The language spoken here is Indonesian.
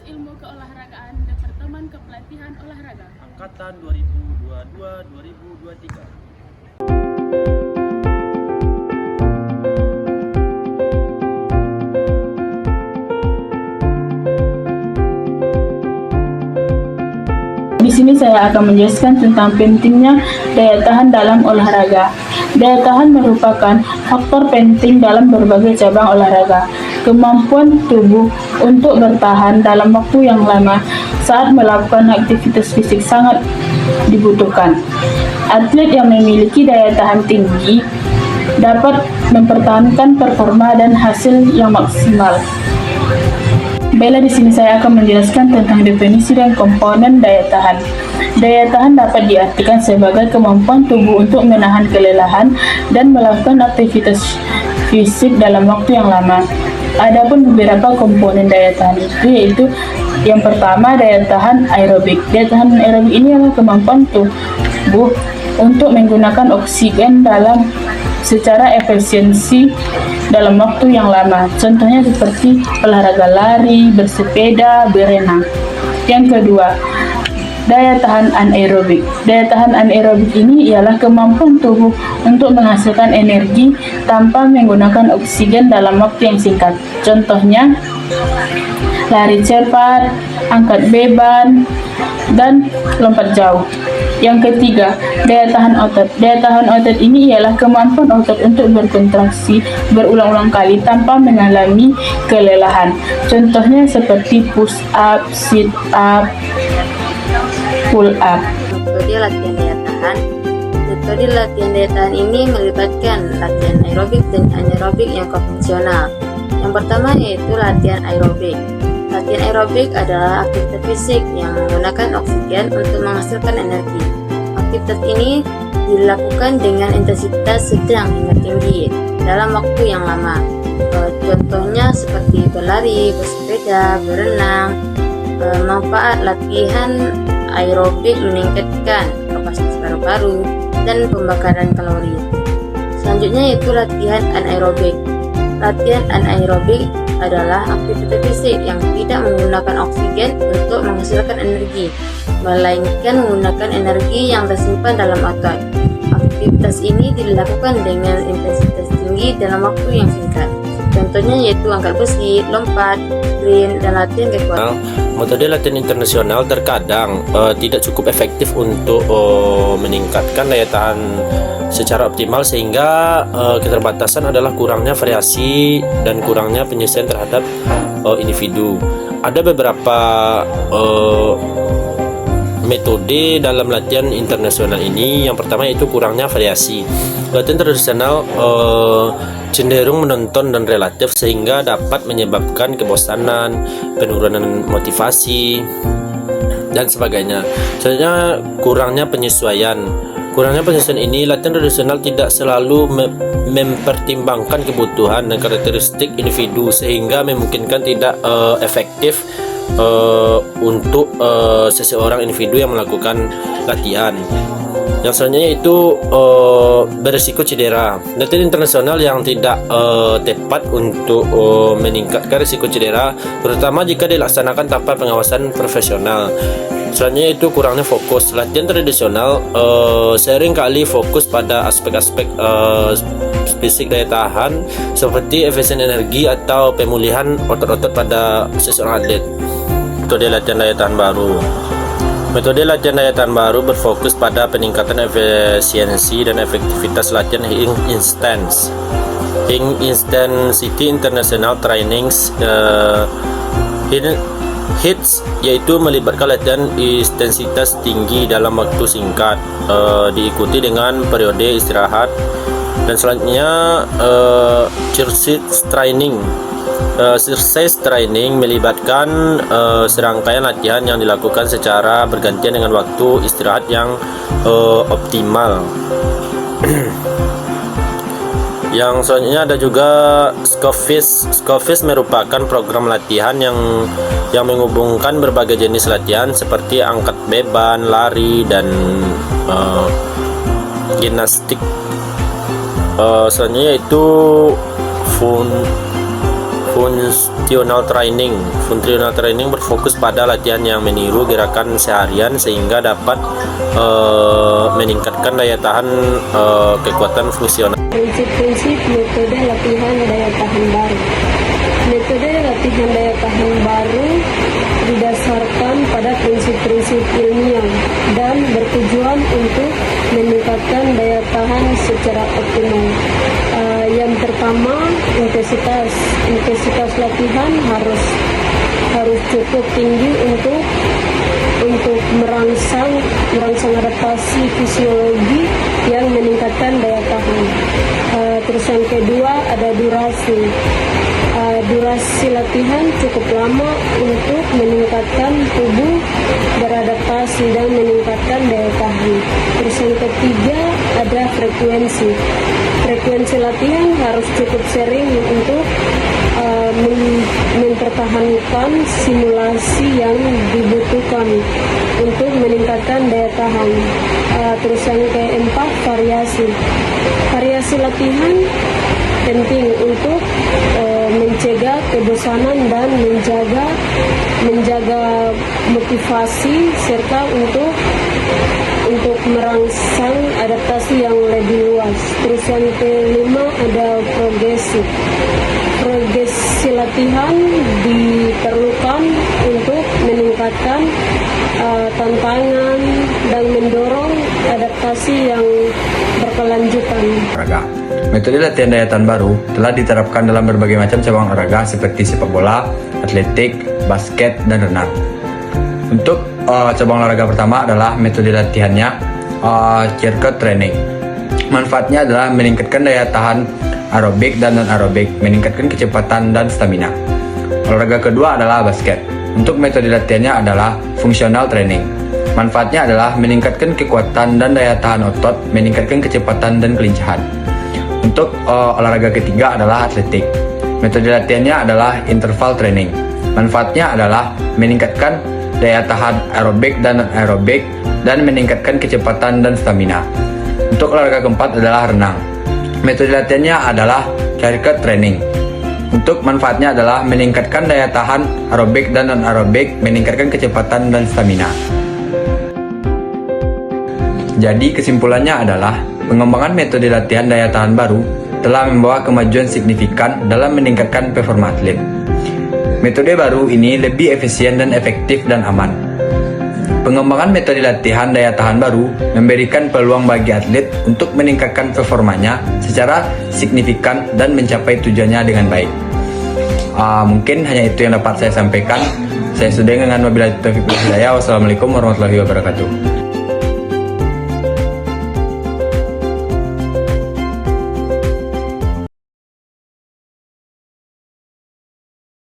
Ilmu Keolahragaan Departemen Kepelatihan Olahraga Angkatan 2022-2023. Di sini saya akan menjelaskan tentang pentingnya daya tahan dalam olahraga. Daya tahan merupakan faktor penting dalam berbagai cabang olahraga. Kemampuan tubuh untuk bertahan dalam waktu yang lama saat melakukan aktivitas fisik sangat dibutuhkan. Atlet yang memiliki daya tahan tinggi dapat mempertahankan performa dan hasil yang maksimal. Baiklah, di sini saya akan menjelaskan tentang definisi dan komponen daya tahan. Daya tahan dapat diartikan sebagai kemampuan tubuh untuk menahan kelelahan dan melakukan aktivitas fisik dalam waktu yang lama. Adapun beberapa komponen daya tahan itu yaitu yang pertama, daya tahan aerobik. Daya tahan aerobik ini adalah kemampuan tubuh untuk menggunakan oksigen secara efisiensi dalam waktu yang lama. Contohnya seperti olahraga lari, bersepeda, berenang. Yang kedua, daya tahan anaerobik. Daya tahan anaerobik ini ialah kemampuan tubuh untuk menghasilkan energi tanpa menggunakan oksigen dalam waktu yang singkat. Contohnya lari cepat, angkat beban, dan lompat jauh. Yang ketiga, daya tahan otot. Daya tahan otot ini ialah kemampuan otot untuk berkontraksi berulang-ulang kali tanpa mengalami kelelahan. Contohnya seperti push up, sit up, pull up. Metode latihan daya tahan. Metode latihan daya tahan ini melibatkan latihan aerobik dan anaerobik yang konvensional. Yang pertama yaitu latihan aerobik. Latihan aerobik adalah aktivitas fisik yang menggunakan oksigen untuk menghasilkan energi. Aktivitas ini dilakukan dengan intensitas sedang hingga tinggi dalam waktu yang lama. Contohnya seperti berlari, bersepeda, berenang. Manfaat latihan aerobik meningkatkan kapasitas paru-paru dan pembakaran kalori. Selanjutnya yaitu latihan anaerobik. Latihan anaerobik adalah aktivitas fisik yang tidak menggunakan oksigen untuk menghasilkan energi, melainkan menggunakan energi yang tersimpan dalam otot. Aktivitas ini dilakukan dengan intensitas tinggi dalam waktu yang singkat. Contohnya yaitu angkat besi, lompat, sprint, dan latihan kekuatan. Metode latihan internasional terkadang tidak cukup efektif untuk meningkatkan daya tahan secara optimal, sehingga keterbatasan adalah kurangnya variasi dan kurangnya penyesuaian terhadap individu. Ada beberapa metode dalam latihan internasional ini. Yang pertama yaitu kurangnya variasi. Latihan tradisional cenderung menonton dan relatif, sehingga dapat menyebabkan kebosanan, penurunan motivasi, dan sebagainya. Selanjutnya, kurangnya penyesuaian. Kurangnya penyesuaian ini, latihan tradisional tidak selalu mempertimbangkan kebutuhan dan karakteristik individu, sehingga memungkinkan tidak efektif untuk seseorang individu yang melakukan latihan. Yang selanjutnya itu berisiko cedera. Latihan internasional yang tidak tepat untuk meningkatkan risiko cedera, terutama jika dilaksanakan tanpa pengawasan profesional. Selanjutnya itu kurangnya fokus. Latihan tradisional sering kali fokus pada aspek-aspek fisik daya tahan seperti efisien energi atau pemulihan otot-otot pada seseorang atlet. Metode latihan daya tahan baru. Metode latihan daya tahan baru berfokus pada peningkatan efisiensi dan efektivitas latihan high intensity international trainings. HIIT yaitu melibatkan latihan intensitas tinggi dalam waktu singkat, diikuti dengan periode istirahat. Dan selanjutnya exercise training melibatkan serangkaian latihan yang dilakukan secara bergantian dengan waktu istirahat yang optimal. Yang selanjutnya ada juga Scoffice merupakan program latihan yang menghubungkan berbagai jenis latihan seperti angkat beban, lari, dan gimnastik. Selanjutnya yaitu Functional training. Functional training berfokus pada latihan yang meniru gerakan seharian sehingga dapat meningkatkan daya tahan kekuatan fungsional. Prinsip-prinsip metode latihan daya tahan baru. Metode latihan daya tahan baru didasarkan pada prinsip-prinsip ilmiah dan bertujuan untuk meningkatkan daya tahan secara optimal. Yang pertama, intensitas latihan harus cukup tinggi untuk merangsang adaptasi fisiologi yang meningkatkan daya tahan. Terus yang kedua ada durasi. Durasi latihan cukup lama untuk meningkatkan tubuh beradaptasi dan meningkatkan daya tahan. Terus yang ketiga ada frekuensi. Frekuensi latihan harus cukup sering untuk mempertahankan simulasi yang dibutuhkan untuk meningkatkan daya tahan. Terus yang keempat variasi. Variasi latihan penting untuk mencegah kebosanan dan menjaga motivasi serta untuk merangsang adaptasi yang lebih luas. Terus yang kelima ada progresi. Progresi latihan diperlukan untuk meningkatkan tantangan dan mendorong adaptasi yang berkelanjutan. Olahraga. Metode latihan daya tahan baru telah diterapkan dalam berbagai macam cabang olahraga seperti sepak bola, atletik, basket, dan renang. Untuk cabang olahraga pertama adalah metode latihannya circuit training. Manfaatnya adalah meningkatkan daya tahan aerobik dan non-aerobik, meningkatkan kecepatan dan stamina. Olahraga kedua adalah basket. Untuk metode latihannya adalah functional training. Manfaatnya adalah meningkatkan kekuatan dan daya tahan otot, meningkatkan kecepatan dan kelincahan. Untuk olahraga ketiga adalah atletik. Metode latihannya adalah interval training. Manfaatnya adalah meningkatkan daya tahan aerobik dan non-aerobik dan meningkatkan kecepatan dan stamina. Untuk olahraga keempat adalah renang. Metode latihannya adalah circuit training. Untuk manfaatnya adalah meningkatkan daya tahan aerobik dan non-aerobik, meningkatkan kecepatan dan stamina. Jadi kesimpulannya adalah pengembangan metode latihan daya tahan baru telah membawa kemajuan signifikan dalam meningkatkan performa atlet. Metode baru ini lebih efisien dan efektif dan aman. Pengembangan metode latihan daya tahan baru memberikan peluang bagi atlet untuk meningkatkan performanya secara signifikan dan mencapai tujuannya dengan baik. Mungkin hanya itu yang dapat saya sampaikan. Saya sudah dengan wabillahi taufiq wal hidayah. Wassalamualaikum warahmatullahi wabarakatuh.